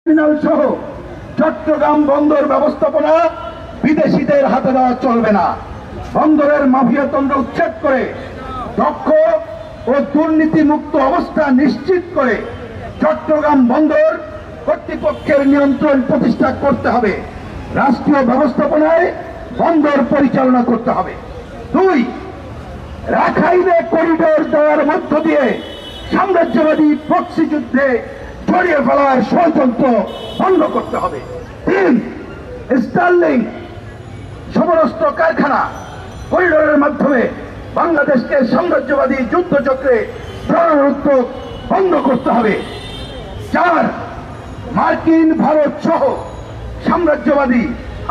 Terminal সহ চট্টগ্রাম বন্দর ব্যবস্থাপনা বিদেশিদের হাতে দেওয়া চলবে না। বন্দরের মাফিয়াতন্ত্র উচ্ছেদ করে দক্ষ ও দুর্নীতিমুক্ত অবস্থা নিশ্চিত করে চট্টগ্রাম বন্দর কর্তৃপক্ষের নিয়ন্ত্রণ প্রতিষ্ঠা করতে হবে। রাষ্ট্রীয় ব্যবস্থাপনায় বন্দর পরিচালনা করতে হবে। 2, রাখাইনে করিডোর দেওয়ার মধ্য দিয়ে সাম্রাজ্যবাদী প্রক্সি যুদ্ধে ছড়িয়ে ফেলার ষড়যন্ত্র বন্ধ করতে হবে। 3, স্টার্লিং সমরাস্ত্র কারখানা করিডোরের মাধ্যমে বাংলাদেশকে সাম্রাজ্যবাদী যুদ্ধচক্রে প্ররোচিত বন্ধ করতে হবে। 4, মার্কিন ভারত সহ সাম্রাজ্যবাদী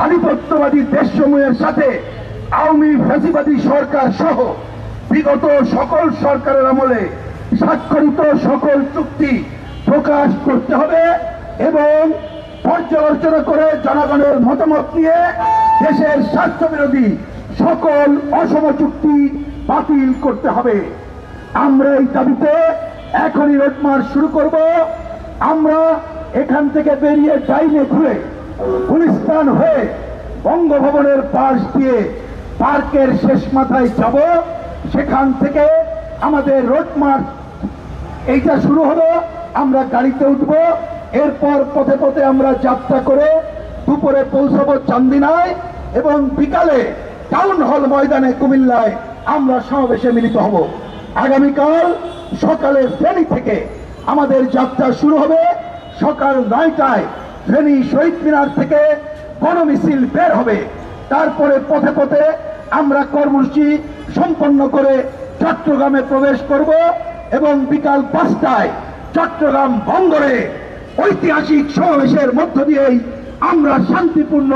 আধিপত্যবাদী দেশসমূহের সাথে আওয়ামী ফ্যাসিবাদী সরকার সহ বিগত সকল সরকারের আমলে স্বাক্ষরিত সকল চুক্তি প্রকাশ করতে হবে এবং পর্যালোচনা করে জনগণের মতামত নিয়ে দেশের স্বার্থ বিরোধী সকল অসম চুক্তি বাতিল করতে হবে। আমরা এই দাবিতে এখনই রোড মার্চ শুরু করব। আমরা এখান থেকে বেরিয়ে ডাইনে ঘুরে গুলিস্তান হয়ে বঙ্গভবনের পাশ দিয়ে পার্কের শেষ মাথায় যাব। সেখান থেকে আমাদের রোড মার্চ এইটা শুরু হলো। আমরা গাড়িতে উঠব, এরপর পথে পথে আমরা যাত্রা করে দুপুরে পৌঁছাবো চান্দিনায় এবং বিকালে টাউন হল ময়দানে কুমিল্লায় আমরা সমাবেশে মিলিত হব। আগামীকাল সকালে ফেনী থেকে আমাদের যাত্রা শুরু হবে। সকাল 9টায় ফেনী শহীদ মিনার থেকে গণমিছিল বের হবে। তারপরে পথে পথে আমরা কর্মসূচি সম্পন্ন করে চট্টগ্রামে প্রবেশ করব এবং বিকাল 5টায় চট্টগ্রাম বন্দরে ঐতিহাসিক সমাবেশের মধ্য দিয়েই আমরা শান্তিপূর্ণ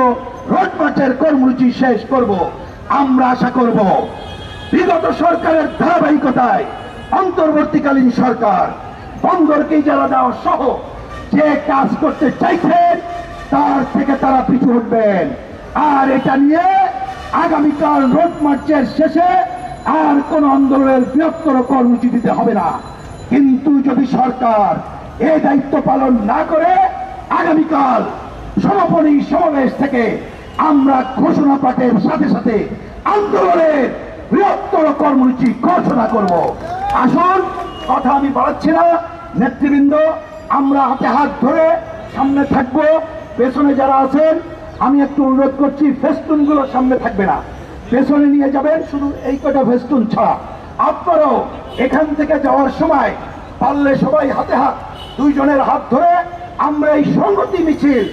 রোড মার্চের কর্মসূচি শেষ করব। আমরা আশা করব বিগত সরকারের ধারাবাহিকতায় অন্তর্বর্তীকালীন সরকার বন্দরকে ইজারা দেওয়া সহ যে কাজ করতে চাইছেন তার থেকে তারা পিছু হটবেন। আর এটা নিয়ে আগামীকাল রোড মার্চের শেষে আর কোন আন্দোলনের বৃহত্তর কর্মসূচি দিতে হবে না। কিন্তু যদি সরকার এই দায়িত্ব পালন না করে আগামীকাল সমাপনী সমাবেশ থেকে আমরা ঘোষণা পাঠের সাথে সাথে আন্দোলনের বৃহত্তর কর্মসূচি ঘোষণা করব। আসুন, কথা আমি বাড়াচ্ছি না। নেতৃবৃন্দ, আমরা হাতে হাত ধরে সামনে থাকবো। পেছনে যারা আছেন আমি একটু অনুরোধ করছি, ফেস্টুন গুলো সামনে থাকবে না, পেছনে নিয়ে যাবেন, শুধু এই কটা ফেস্টুন ছাড়া। আপনারাও এখান থেকে যাওয়ার সময় পারলে সবাই হাতে হাত, দুইজনের হাত ধরে আমরা এই সংহতি মিছিল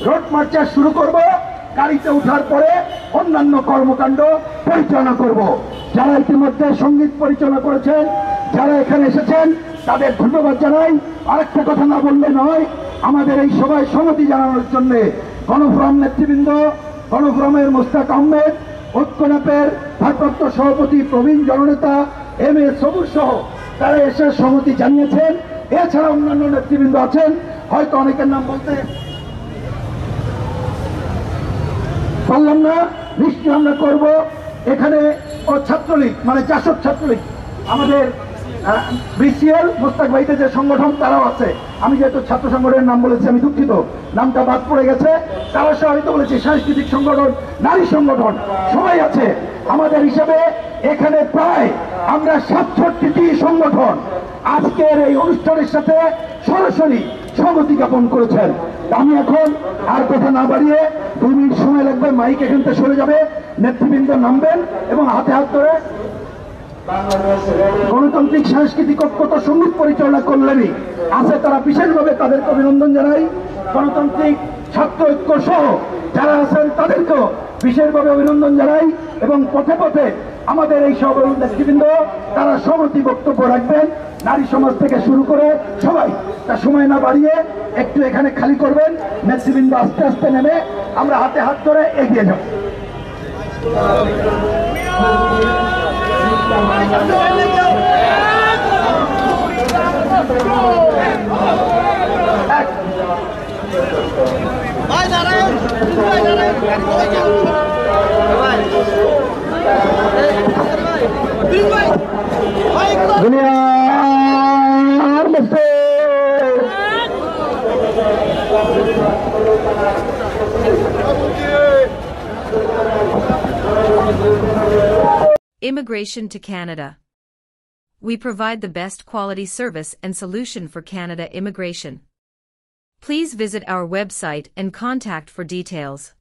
রোড মার্চ শুরু করব। গাড়িতে ওঠার পরে অন্যান্য কর্মকাণ্ড পরিচালনা করব। যারা ইতিমধ্যে সঙ্গীত পরিচালনা করেছেন, যারা এখানে এসেছেন তাদের ধন্যবাদ জানাই। আরেকটা কথা না বললে নয়, আমাদের এই সভায় সংহতি জানানোর জন্য গণফোরাম নেতৃবৃন্দ, গণফোরামের মোস্তাক আহমেদ, ঐক্যনাপের ভারপ্রাপ্ত সভাপতি প্রবীণ জননেতা এম.এ. সবুজ সহ তারা এসে সংহতি জানিয়েছেন। এছাড়া অন্যান্য নেতৃবৃন্দ আছেন, হয়তো অনেকের নাম বলতে পারলাম না, নিশ্চয় আমরা করব। এখানে ছাত্রলীগ মানে জাসদ ছাত্রলীগ, আমাদের বিসিএল মোস্তাক ভাইতে যে সংগঠন তারাও আছে। আমি যেহেতু ছাত্র সংগঠনের নাম বলেছি আমি দুঃখিত, নামটা বাদ পড়ে গেছে। তারা সহায়তা বলেছি, সাংস্কৃতিক সংগঠন, নারী সংগঠন সবাই আছে। আমাদের হিসাবে এখানে প্রায় আমরা 67টি সংগঠন আজকের এই অনুষ্ঠানের সাথে সরাসরি সংগতি জ্ঞাপন করেছেন। আমি এখন আর কথা না বাড়িয়ে 2 মিনিট সময় লাগবে, মাইক এখান থেকে সরে যাবে, নেতৃবৃন্দ নামবেন এবং হাতে হাত ধরে গণতান্ত্রিক সাংস্কৃতিক ঐক্যতা সঙ্গীত পরিচালনা করলেনই আছে তারা, বিশেষভাবে তাদেরকে অভিনন্দন জানাই। গণতান্ত্রিক ছাত্র ঐক্য সহ যারা আছেন তাদেরকেও বিশেষভাবে অভিনন্দন জানাই। এবং পথে পথে আমাদের এই সব নেতৃবৃন্দ তারা সহমতি বক্তব্য রাখবেন, নারী সমাজ থেকে শুরু করে সবাই। তার সময় না বাড়িয়ে একটু এখানে খালি করবেন, নেতৃবৃন্দ আস্তে আস্তে নেমে আমরা হাতে হাত ধরে এগিয়ে যাব। দুনিয়ার Immigration to Canada. We provide the best quality service and solution for Canada immigration. Please visit our website and contact for details.